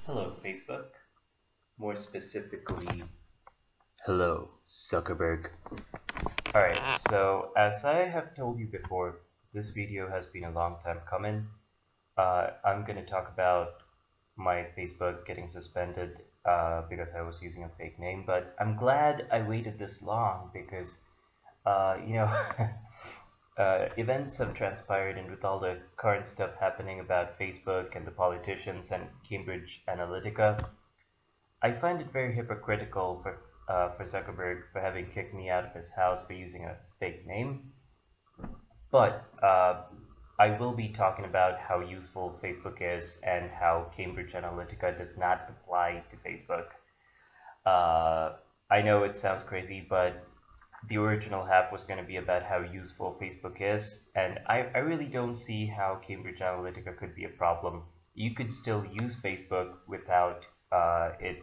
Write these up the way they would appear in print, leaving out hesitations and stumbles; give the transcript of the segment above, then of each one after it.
Hello, Facebook. More specifically, hello, Zuckerberg. Alright, so as I have told you before, this video has been a long time coming. I'm going to talk about my Facebook getting suspended because I was using a fake name, but I'm glad I waited this long because, uh, you know, events have transpired, and with all the current stuff happening about Facebook and the politicians and Cambridge Analytica, I find it very hypocritical for Zuckerberg for having kicked me out of his house for using a fake name. But I will be talking about how useful Facebook is and how Cambridge Analytica does not apply to Facebook. I know it sounds crazy, but the original half was going to be about how useful Facebook is, and I really don't see how Cambridge Analytica could be a problem. You could still use Facebook without it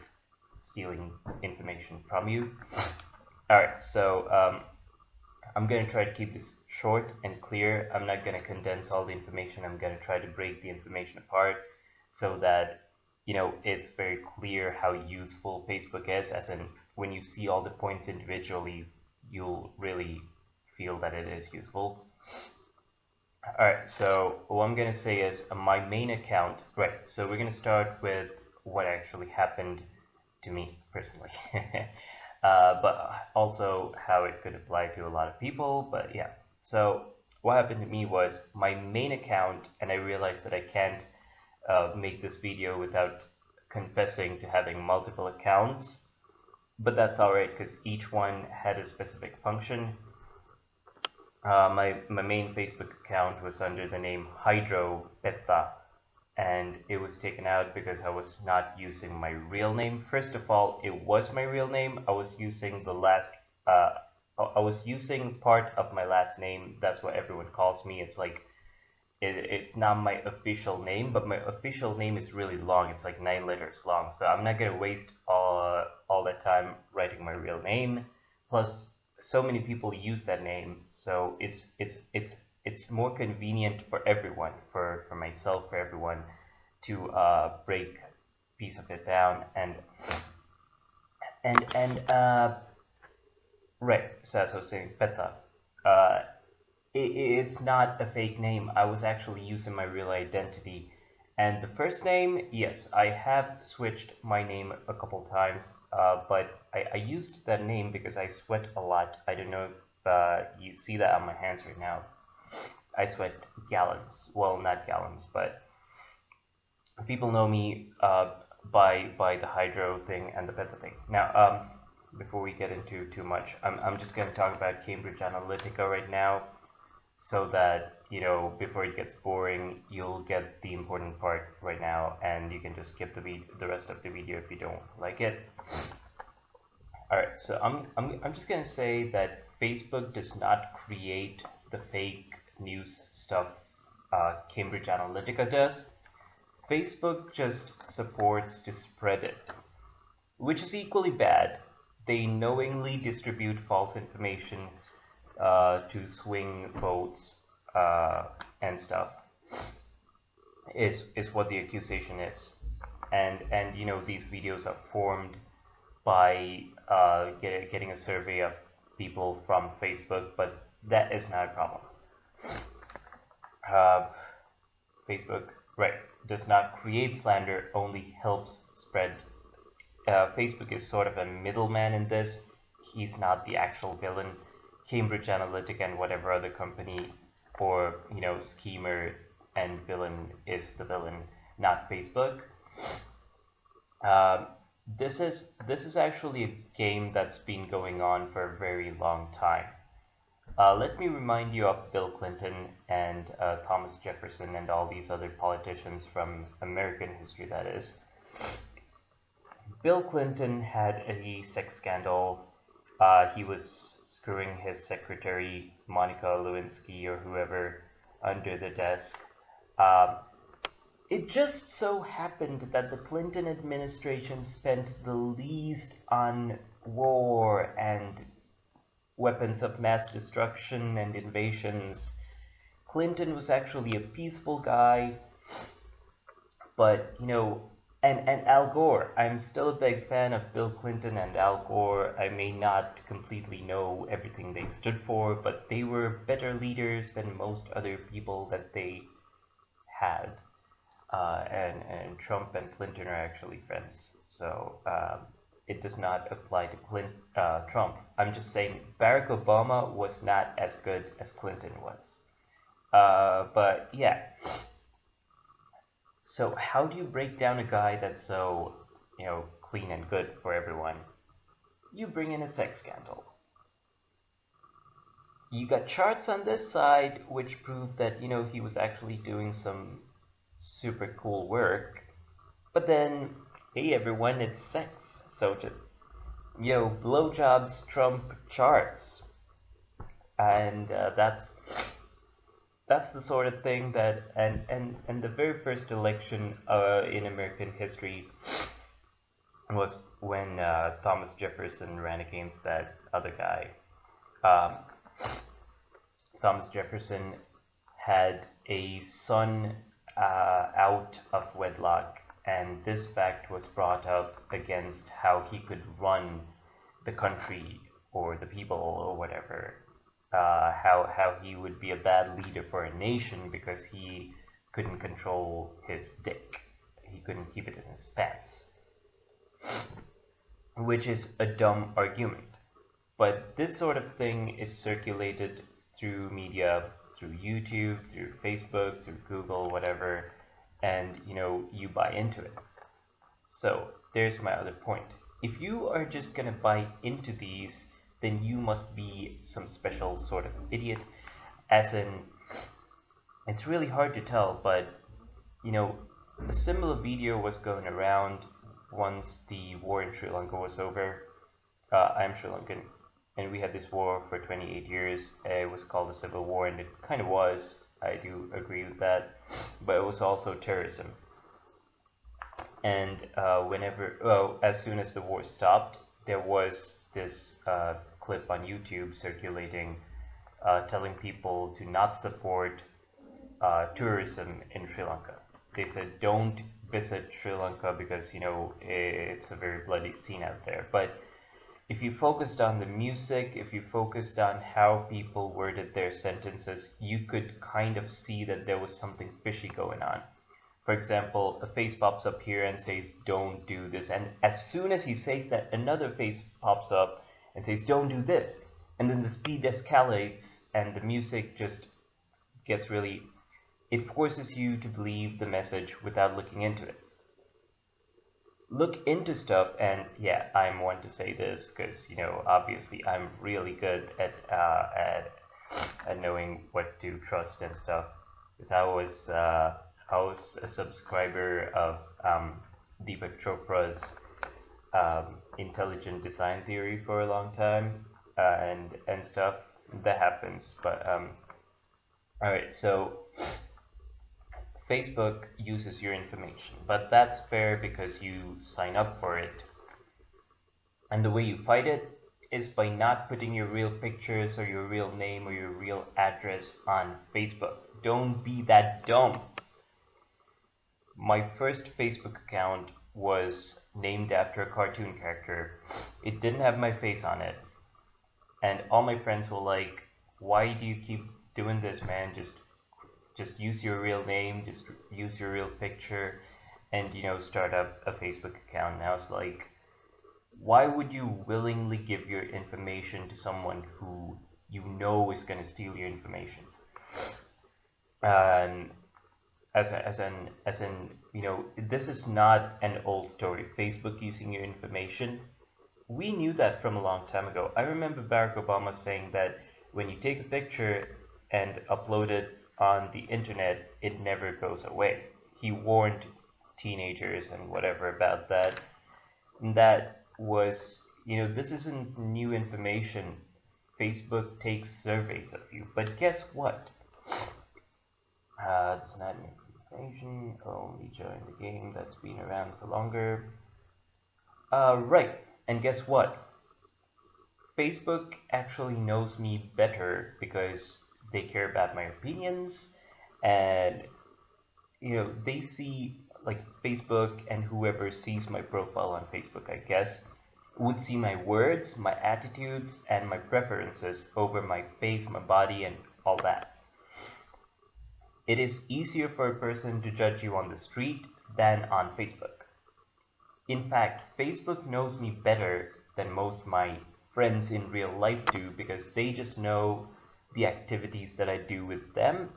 stealing information from you. Alright, so I'm going to try to keep this short and clear. I'm not going to condense all the information. I'm going to try to break the information apart so that it's very clear how useful Facebook is, as in when you see all the points individually, you'll really feel that it is useful. Alright, so what I'm going to say is my main account, right, so we're going to start with what actually happened to me personally. But also how it could apply to a lot of people. But yeah, so what happened to me was my main account, and I realized that I can't make this video without confessing to having multiple accounts, but that's alright because each one had a specific function. My main Facebook account was under the name Hydro Beta, and it was taken out because I was not using my real name. First of all, it was my real name. I was using I was using part of my last name. That's what everyone calls me. It's like it's not my official name, but my official name is really long. It's like 9 letters long. So I'm not gonna waste all that time writing my real name. Plus, so many people use that name, so it's more convenient for everyone, for myself, for everyone, to break a piece of it down and right. So as I was saying, Beta, it's not a fake name. I was actually using my real identity. And the first name, yes, I have switched my name a couple times, but I used that name because I sweat a lot. I don't know if you see that on my hands right now. I sweat gallons. Well, not gallons, but people know me by the hydro thing and the beta thing. Now, before we get into too much, I'm just going to talk about Cambridge Analytica right now, so that before it gets boring, you'll get the important part right now, and you can just skip the rest of the video if you don't like it. All right, so I'm just gonna say that Facebook does not create the fake news stuff Cambridge Analytica does. Facebook just supports to spread it, which is equally bad. They knowingly distribute false information to swing votes and stuff, is what the accusation is. And these videos are formed by getting a survey of people from Facebook, but that is not a problem. uh, Facebook, right, does not create slander, only helps spread. Facebook is sort of a middleman in this. He's not the actual villain. Cambridge Analytica and whatever other company or schemer and villain is the villain, not Facebook. This is actually a game that's been going on for a very long time. Let me remind you of Bill Clinton and Thomas Jefferson and all these other politicians from American history, that is. Bill Clinton had a sex scandal. He was screwing his secretary, Monica Lewinsky, or whoever, under the desk. It just so happened that the Clinton administration spent the least on war and weapons of mass destruction and invasions. Clinton was actually a peaceful guy, but And Al Gore. I'm still a big fan of Bill Clinton and Al Gore. I may not completely know everything they stood for, but they were better leaders than most other people that they had. And Trump and Clinton are actually friends. So it does not apply to Trump. I'm just saying Barack Obama was not as good as Clinton was. But yeah. So how do you break down a guy that's so, clean and good for everyone? You bring in a sex scandal. You got charts on this side which prove that, he was actually doing some super cool work. But then, hey everyone, it's sex. So just, blowjobs trump charts. And that's the sort of thing that, and the very first election in American history was when Thomas Jefferson ran against that other guy. Um, Thomas Jefferson had a son out of wedlock, and this fact was brought up against how he could run the country or the people or whatever. How he would be a bad leader for a nation because he couldn't control his dick. He couldn't keep it in his pants. Which is a dumb argument. But this sort of thing is circulated through media, through YouTube, through Facebook, through Google, whatever, and you buy into it. So there's my other point. If you are just gonna buy into these, then you must be some special sort of idiot. As in, it's really hard to tell, but a similar video was going around once the war in Sri Lanka was over. I'm Sri Lankan, and we had this war for 28 years. It was called a civil war, and it kind of was. I do agree with that, but it was also terrorism. And as soon as the war stopped, there was this clip on YouTube circulating, telling people to not support tourism in Sri Lanka. They said don't visit Sri Lanka because it's a very bloody scene out there. But if you focused on the music, if you focused on how people worded their sentences, you could kind of see that there was something fishy going on. For example, a face pops up here and says, don't do this. And as soon as he says that, another face pops up and says, don't do this. And then the speed escalates and the music just gets really, it forces you to believe the message without looking into it. Look into stuff, and yeah, I'm one to say this because, obviously I'm really good at knowing what to trust and stuff. Because I was a subscriber of Deepak Chopra's intelligent design theory for a long time, and stuff. That happens, but alright, so Facebook uses your information, but that's fair because you sign up for it. And the way you fight it is by not putting your real pictures or your real name or your real address on Facebook. Don't be that dumb. My first Facebook account was named after a cartoon character. It didn't have my face on it. And all my friends were like, why do you keep doing this, man? Just use your real name, just use your real picture, and start up a Facebook account. And I was like, why would you willingly give your information to someone who is going to steal your information? As in, this is not an old story. Facebook using your information, we knew that from a long time ago. I remember Barack Obama saying that when you take a picture and upload it on the internet, it never goes away. He warned teenagers and whatever about that. And that was, this isn't new information. Facebook takes surveys of you. But guess what? It's not new information. Only join the game that's been around for longer. Right. And guess what? Facebook actually knows me better because they care about my opinions, and they see like Facebook and whoever sees my profile on Facebook, I guess, would see my words, my attitudes, and my preferences over my face, my body, and all that. It is easier for a person to judge you on the street than on Facebook. In fact, Facebook knows me better than most my friends in real life do because they just know the activities that I do with them.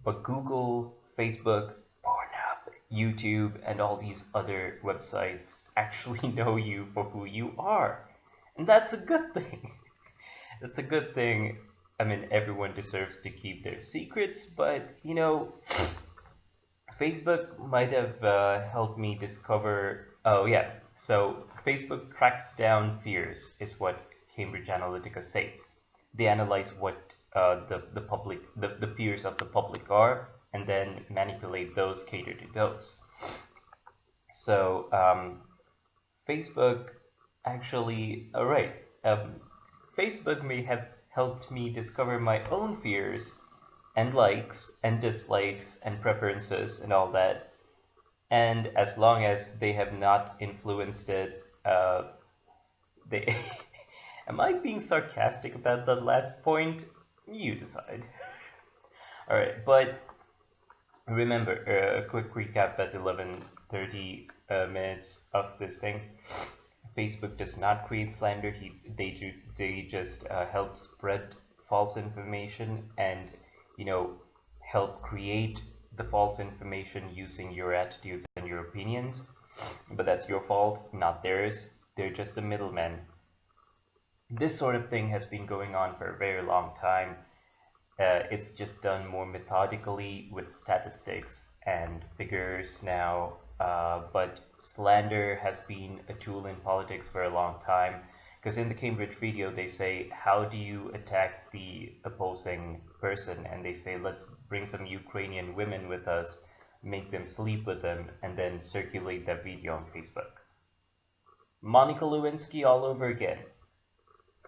But Google, Facebook, Pornhub, YouTube, and all these other websites actually know you for who you are. And that's a good thing. That's a good thing. I mean, everyone deserves to keep their secrets, but Facebook might have helped me discover. Oh, yeah. So, Facebook tracks down fears, is what Cambridge Analytica says. They analyze what the public, the fears of the public are, and then manipulate those, cater to those. So, Facebook actually, alright. Facebook may have helped me discover my own fears and likes and dislikes and preferences and all that. And as long as they have not influenced it, they am I being sarcastic about that last point? You decide. All right, but remember, a quick recap at 11:30 minutes of this thing. Facebook does not create slander. They just help spread false information and help create the false information using your attitudes and your opinions. But that's your fault, not theirs. They're just the middlemen. This sort of thing has been going on for a very long time. It's just done more methodically with statistics and figures now. But slander has been a tool in politics for a long time. Because in the Cambridge video, they say, how do you attack the opposing person? And they say, let's bring some Ukrainian women with us, make them sleep with them, and then circulate that video on Facebook. Monica Lewinsky all over again.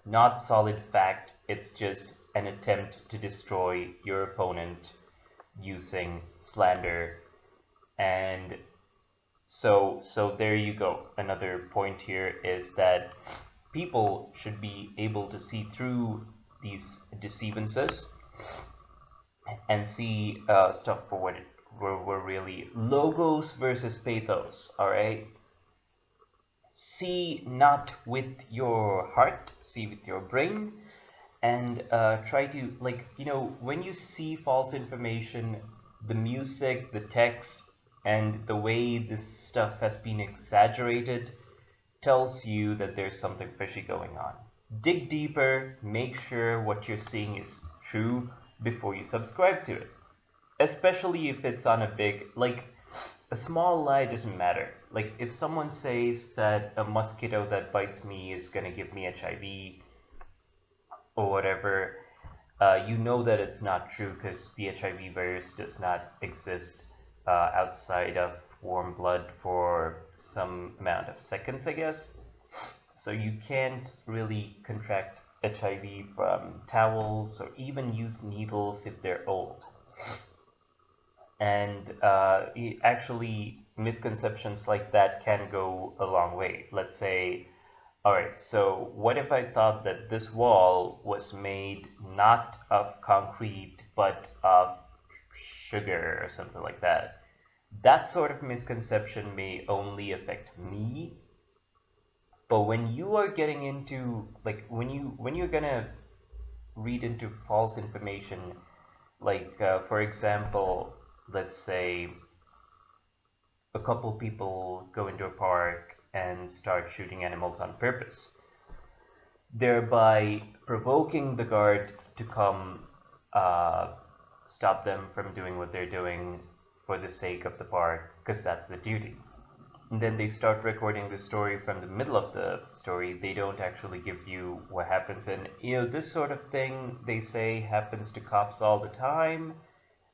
Not solid fact, it's just an attempt to destroy your opponent using slander. And so there you go. Another point here is that people should be able to see through these deceivances and see stuff for what it were really. Logos versus pathos, alright? See not with your heart, see with your brain, and try to, when you see false information, the music, the text, and the way this stuff has been exaggerated tells you that there's something fishy going on. Dig deeper, make sure what you're seeing is true before you subscribe to it. Especially if it's on a big, a small lie doesn't matter. Like if someone says that a mosquito that bites me is gonna give me HIV or whatever, you know that it's not true because the HIV virus does not exist outside of warm blood for some amount of seconds, I guess. So you can't really contract HIV from towels or even use needles if they're old. And actually, misconceptions like that can go a long way. Let's say, alright, so what if I thought that this wall was made not of concrete but of sugar or something like that? That sort of misconception may only affect me. But when you are getting into, when you're gonna read into false information, for example, let's say a couple people go into a park and start shooting animals on purpose, thereby provoking the guard to come stop them from doing what they're doing for the sake of the park, because that's the duty. And then they start recording the story from the middle of the story. They don't actually give you what happens. And, this sort of thing, they say, happens to cops all the time.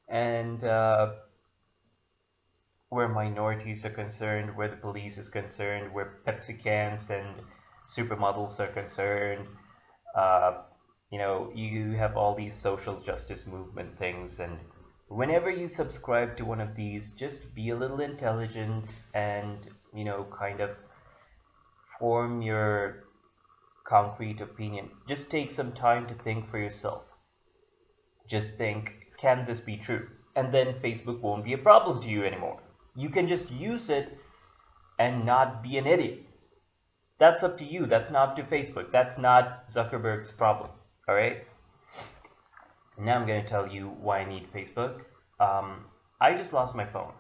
And where minorities are concerned, where the police is concerned, where Pepsi cans and supermodels are concerned, you have all these social justice movement things and whenever you subscribe to one of these, just be a little intelligent and, kind of form your concrete opinion. Just take some time to think for yourself. Just think, can this be true? And then Facebook won't be a problem to you anymore. You can just use it and not be an idiot. That's up to you. That's not up to Facebook. That's not Zuckerberg's problem. All right? Now I'm going to tell you why I need Facebook. I just lost my phone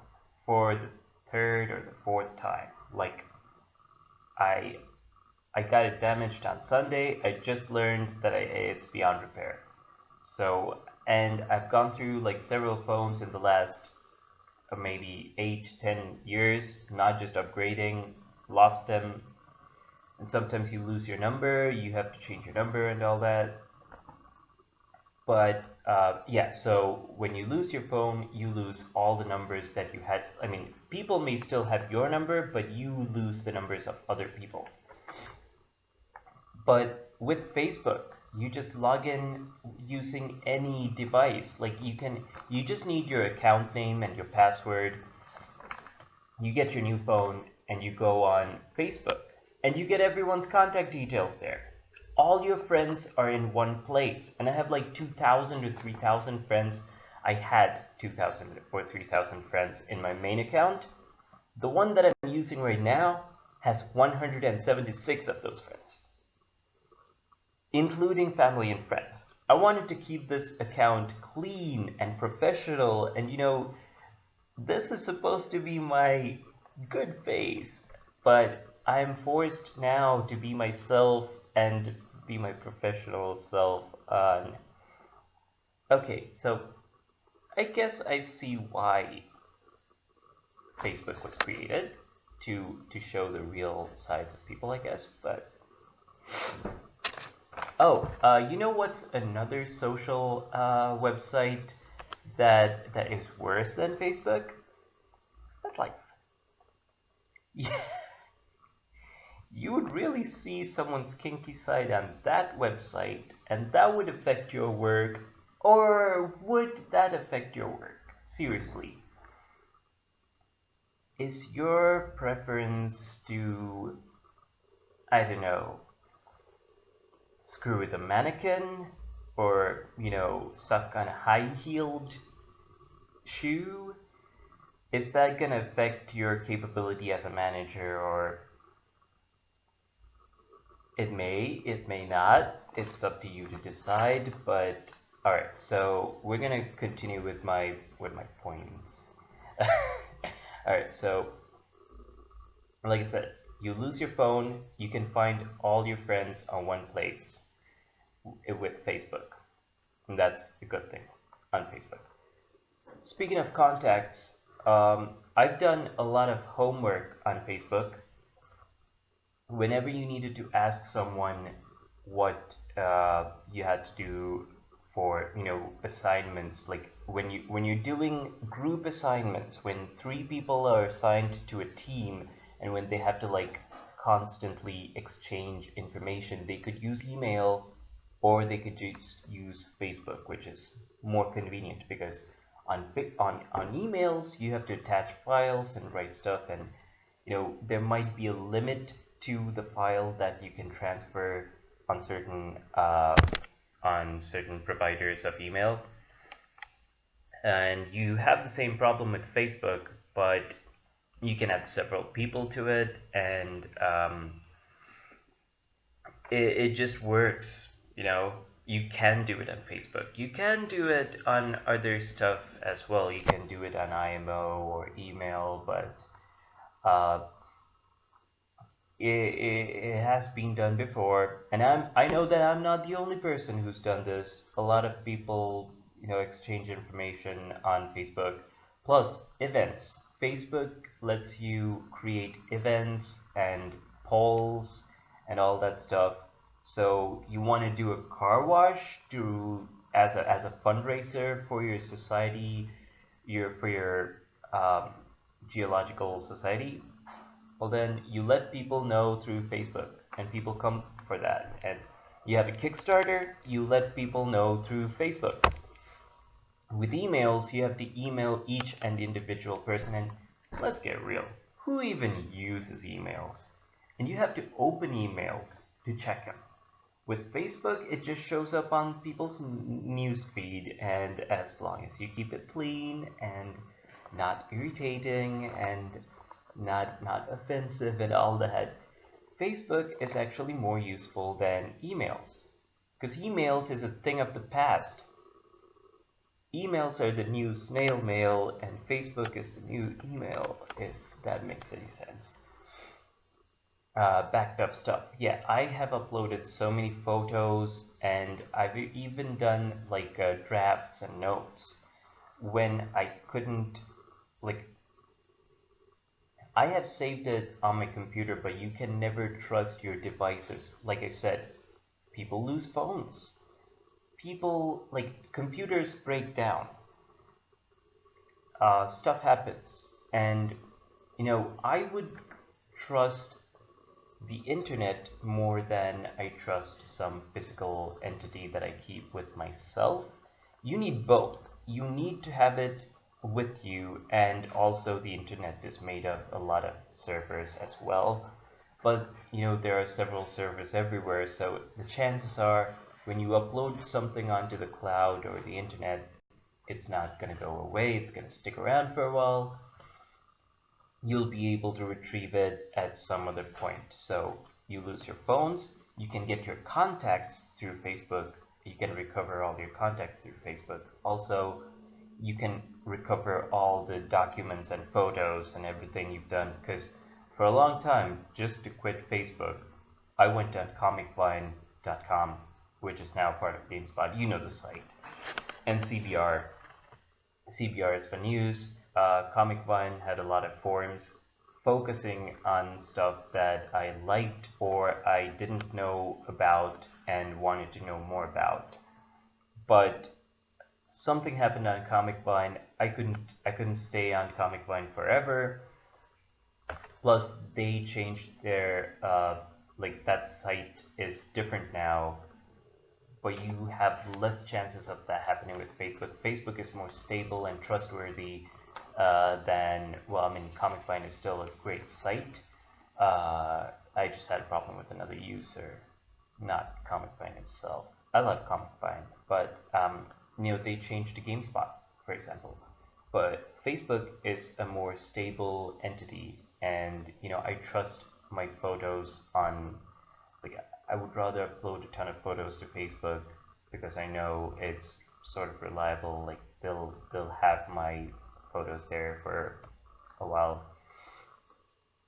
for the third or the fourth time. Like, I got it damaged on Sunday. I just learned that it's beyond repair. So, and I've gone through like several phones in the last maybe 8-10 years, not just upgrading, lost them. And sometimes you lose your number, you have to change your number and all that. But yeah, so when you lose your phone, you lose all the numbers that you had. I mean, people may still have your number, but you lose the numbers of other people. But with Facebook, you just log in using any device. Like you just need your account name and your password. You get your new phone and you go on Facebook and you get everyone's contact details there. All your friends are in one place, and I have like 2,000 or 3,000 friends. I had 2,000 or 3,000 friends in my main account. The one that I'm using right now has 176 of those friends, including family and friends. I wanted to keep this account clean and professional, and this is supposed to be my good face, but I'm forced now to be myself and be my professional self. Okay, so I guess I see why Facebook was created, to show the real sides of people, I guess. But you know what's another social website that is worse than Facebook? That's like, yeah. You would really see someone's kinky side on that website, and that would affect your work. Or would that affect your work? Seriously. Is your preference to, I don't know, screw with a mannequin? Or, suck on a high-heeled shoe? Is that gonna affect your capability as a manager? Or it may not. It's up to you to decide. But alright, so we're gonna continue with my points. Alright, so like I said, you lose your phone, you can find all your friends on one place with Facebook. And that's a good thing on Facebook. Speaking of contacts, I've done a lot of homework on Facebook. Whenever you needed to ask someone what you had to do for assignments, like when you're doing group assignments, when 3 people are assigned to a team, and when they have to like constantly exchange information, they could use email or they could just use Facebook, which is more convenient because on emails you have to attach files and write stuff, and there might be a limit to the file that you can transfer on certain providers of email. And you have the same problem with Facebook, but you can add several people to it, and it just works. You can do it on Facebook. You can do it on other stuff as well. You can do it on IMO or email, but it has been done before, and I know that I'm not the only person who's done this. A lot of people, exchange information on Facebook. Plus, events. Facebook lets you create events and polls and all that stuff. So you want to do a car wash as a fundraiser for your society, for your geological society. Well, then you let people know through Facebook, and people come for that. And you have a Kickstarter, you let people know through Facebook. With emails, you have to email each and individual person, and let's get real, who even uses emails? And you have to open emails to check them. With Facebook, it just shows up on people's news feed, and as long as you keep it clean and not irritating and not offensive and all that, Facebook is actually more useful than emails. Because emails is a thing of the past. Emails are the new snail mail, and Facebook is the new email, if that makes any sense. Backed up stuff. Yeah, I have uploaded so many photos, and I've even done like drafts and notes when I couldn't, like, I have saved it on my computer, but you can never trust your devices. Like I said, people lose phones. People, like, computers break down. Stuff happens. And, I would trust the internet more than I trust some physical entity that I keep with myself. You need both. You need to have it with you, and also the internet is made of a lot of servers as well. But there are several servers everywhere, so the chances are when you upload something onto the cloud or the internet, it's not going to go away, it's going to stick around for a while. You'll be able to retrieve it at some other point. So you lose your phones, you can get your contacts through Facebook, you can recover all your contacts through Facebook. Also, you can recover all the documents and photos and everything you've done, because for a long time, just to quit Facebook, I went on comicvine.com, which is now part of GameSpot, the site, and CBR. CBR is for news. Comicvine had a lot of forums focusing on stuff that I liked or I didn't know about and wanted to know more about. But something happened on Comicvine. I couldn't stay on Comicvine forever. Plus, they changed their that site is different now, but you have less chances of that happening with Facebook. Facebook is more stable and trustworthy than, Comicvine is still a great site. I just had a problem with another user, not Comicvine itself. I love Comicvine, but they changed to GameSpot, for example. But Facebook is a more stable entity, and I trust my photos on, I would rather upload a ton of photos to Facebook because I know it's sort of reliable. Like they'll have my photos there for a while.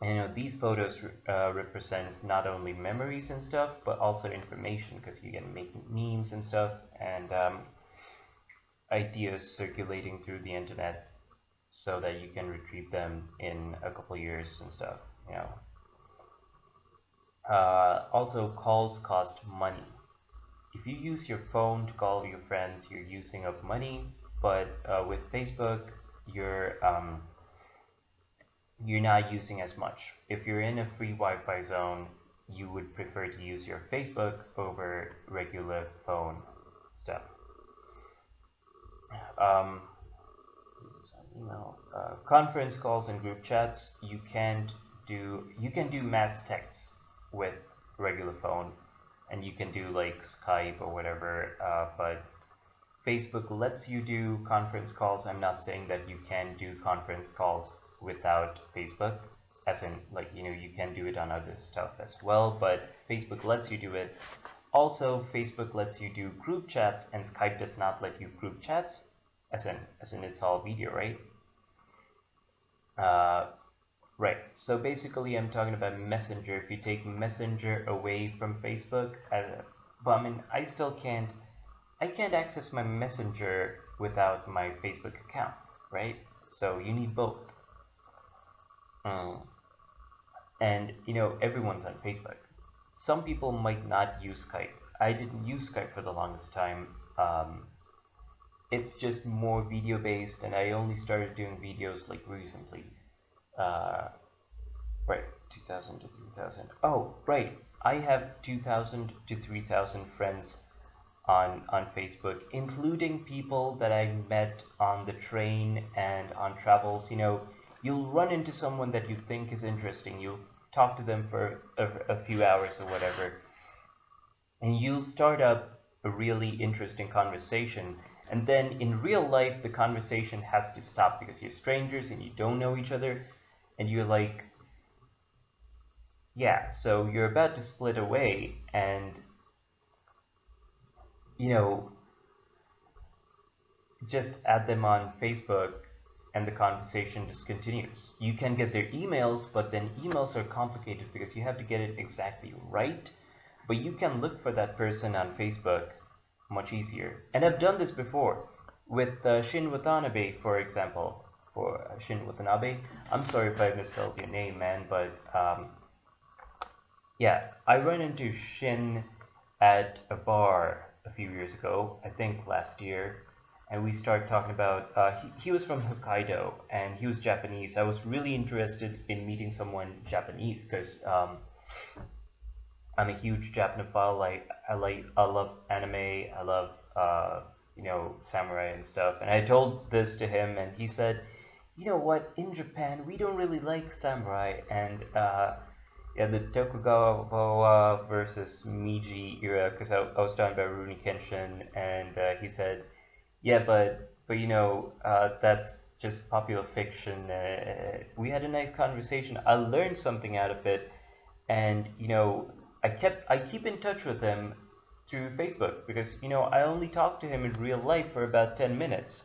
And these photos represent not only memories and stuff, but also information, because you can make memes and stuff, and ideas circulating through the internet, so that you can retrieve them in a couple years and stuff. Also, calls cost money. If you use your phone to call your friends, you're using up money. But with Facebook, you're not using as much. If you're in a free Wi-Fi zone, you would prefer to use your Facebook over regular phone stuff. Conference calls and group chats, you can do mass texts with regular phone, and you can do like Skype or whatever, but Facebook lets you do conference calls. I'm not saying that you can do conference calls without Facebook, as in you can do it on other stuff as well, but Facebook lets you do it. Also, Facebook lets you do group chats, and Skype does not let you group chats, as in it's all video, right? Right, so basically I'm talking about Messenger. If you take Messenger away from Facebook, I still can't access my Messenger without my Facebook account, right? So you need both. And everyone's on Facebook. Some people might not use Skype. I didn't use Skype for the longest time. It's just more video based, and I only started doing videos like recently. Right, 2,000 to 3,000. Oh, right. I have 2,000 to 3,000 friends on Facebook, including people that I met on the train and on travels. You know, you'll run into someone that you think is interesting. You'll talk to them for a few hours or whatever, and you'll start up a really interesting conversation. And then in real life, the conversation has to stop because you're strangers and you don't know each other, and you're like, yeah, so you're about to split away, and you know, just add them on Facebook and the conversation just continues. You can get their emails, but then emails are complicated because you have to get it exactly right. But you can look for that person on Facebook much easier. And I've done this before with Shin Watanabe, for example. For Shin Watanabe, I'm sorry if I misspelled your name, man, but yeah, I ran into Shin at a bar a few years ago, I think last year, and we started talking about. He was from Hokkaido and he was Japanese. I was really interested in meeting someone Japanese because I'm a huge Japanophile. I love anime. I love you know, samurai and stuff. And I told this to him, and he said, "You know what? In Japan, we don't really like samurai." And yeah, the Tokugawa versus Meiji era, because I was talking about Rurouni Kenshin, and he said, "Yeah, but you know, that's just popular fiction." We had a nice conversation. I learned something out of it, and you know, I keep in touch with him through Facebook because you know I only talk to him in real life for about 10 minutes.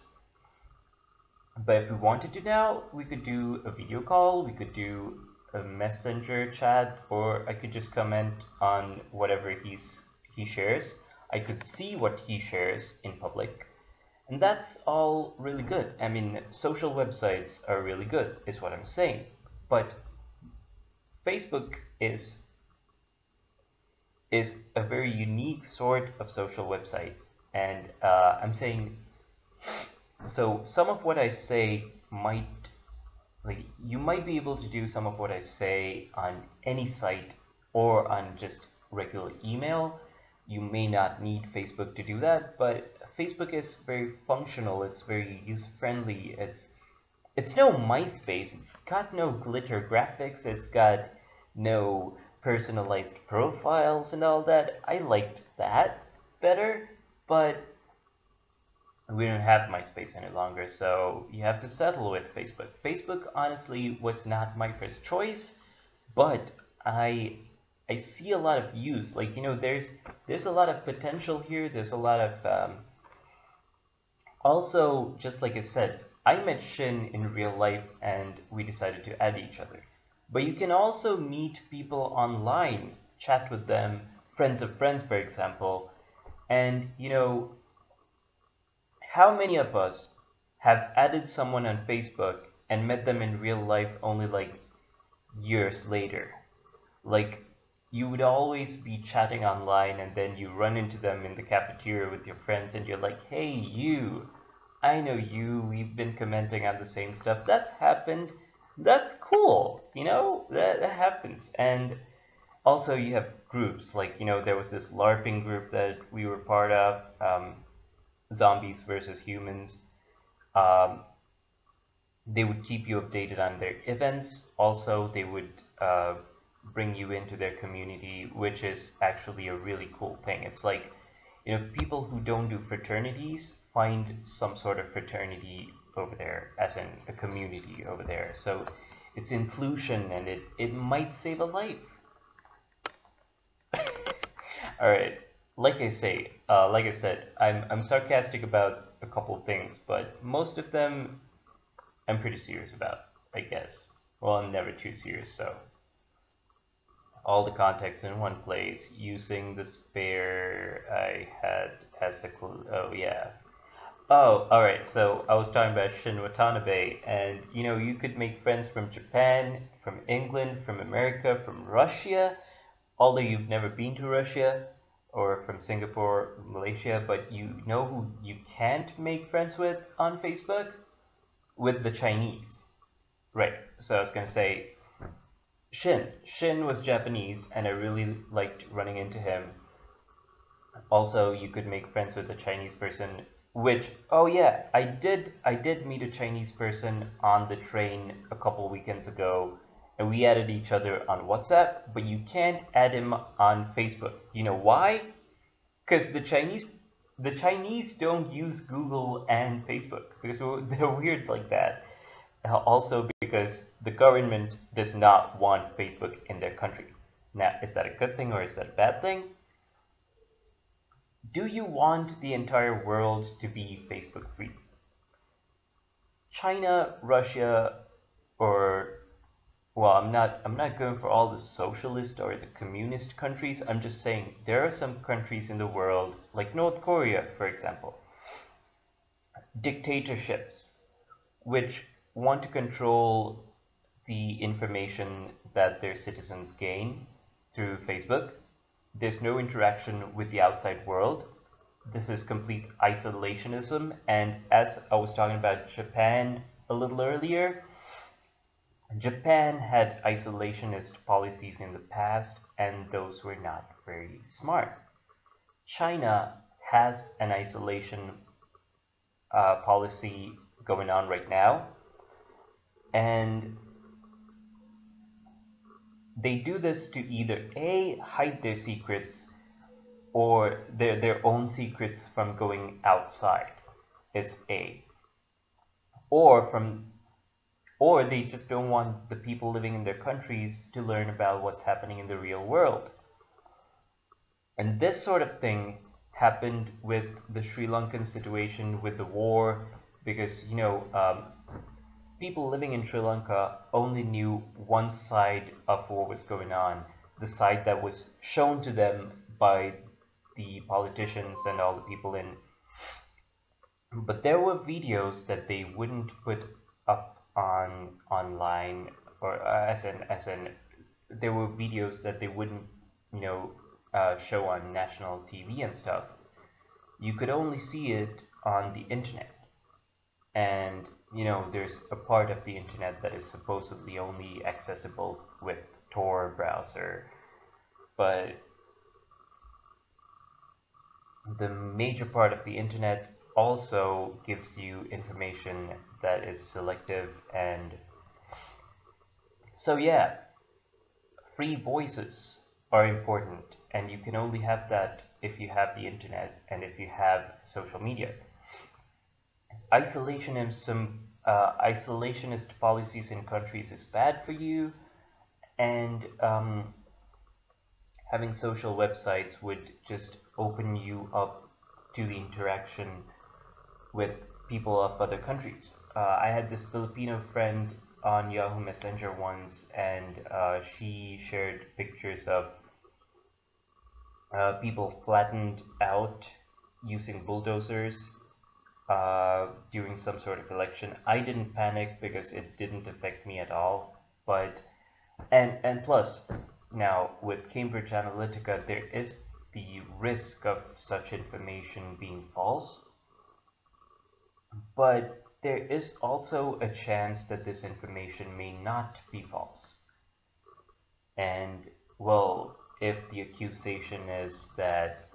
But if we wanted to now, we could do a video call, we could do a messenger chat, or I could just comment on whatever he shares. I could see what he shares in public. And that's all really good. I mean, social websites are really good, is what I'm saying. But Facebook is a very unique sort of social website. And I'm saying, so some of what I say might, like, you might be able to do some of what I say on any site or on just regular email. You may not need Facebook to do that, but Facebook is very functional. It's very user-friendly. It's no MySpace. It's got no glitter graphics. It's got no personalized profiles and all that. I liked that better, but we don't have MySpace any longer, so you have to settle with Facebook. Facebook honestly was not my first choice, but I see a lot of use. Like, you know, there's a lot of potential here. There's a lot of also, just like I said, I met Shin in real life and we decided to add each other. But you can also meet people online, chat with them, friends of friends, for example, and you know, how many of us have added someone on Facebook and met them in real life only like years later? Like, you would always be chatting online and then you run into them in the cafeteria with your friends and you're like, "Hey, you, I know you, we've been commenting on the same stuff." That's happened. That's cool. You know, that happens. And also you have groups, like, you know, there was this LARPing group that we were part of, Zombies versus Humans. Um, they would keep you updated on their events. Also, they would bring you into their community, which is actually a really cool thing. It's like, you know, people who don't do fraternities find some sort of fraternity over there, as in a community over there. So it's inclusion, and it might save a life. All right. Like I said, I'm sarcastic about a couple of things, but most of them I'm pretty serious about, I guess. Well, I'm never too serious, so all the context in one place, using the spare I had as a clue. Oh yeah. Oh, all right. So I was talking about Shin Watanabe, and you know, you could make friends from Japan, from England, from America, from Russia, although you've never been to Russia, or from Singapore, Malaysia, but you know who you can't make friends with on Facebook? With the Chinese. Right. So I was gonna say Shin. Shin was Japanese, and I really liked running into him. Also, you could make friends with a Chinese person, which, oh yeah, I did meet a Chinese person on the train a couple weekends ago, and we added each other on WhatsApp, but you can't add him on Facebook. You know why? Because the Chinese don't use Google and Facebook because they're weird like that. Also because the government does not want Facebook in their country. Now, is that a good thing or is that a bad thing? Do you want the entire world to be Facebook free? China, Russia, or well, I'm not going for all the socialist or the communist countries. I'm just saying there are some countries in the world, like North Korea, for example, dictatorships, which want to control the information that their citizens gain through Facebook. There's no interaction with the outside world. This is complete isolationism. And as I was talking about Japan a little earlier, Japan had isolationist policies in the past, and those were not very smart. China has an isolation policy going on right now, and they do this to either A, hide their secrets, or their own secrets from going outside is A, or from or they just don't want the people living in their countries to learn about what's happening in the real world. And this sort of thing happened with the Sri Lankan situation, with the war, because people living in Sri Lanka only knew one side of what was going on, the side that was shown to them by the politicians and all the people in. But there were videos that they wouldn't put up on online, or as in there were videos that they wouldn't you know show on national TV and stuff. You could only see it on the internet, and there's a part of the internet that is supposedly only accessible with Tor browser, but the major part of the internet also gives you information that is selective. And so yeah, free voices are important, and you can only have that if you have the internet and if you have social media. Isolationist policies in countries is bad for you, and having social websites would just open you up to the interaction with people of other countries. I had this Filipino friend on Yahoo Messenger once, and she shared pictures of people flattened out using bulldozers during some sort of election. I didn't panic because it didn't affect me at all. But and plus, now with Cambridge Analytica, there is the risk of such information being false, but there is also a chance that this information may not be false. And well, if the accusation is that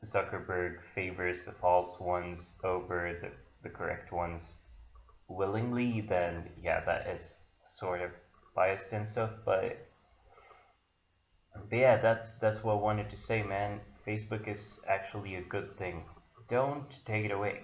Zuckerberg favors the false ones over the correct ones willingly, then yeah, that is sort of biased and stuff. But yeah, that's what I wanted to say, man. Facebook is actually a good thing. Don't take it away.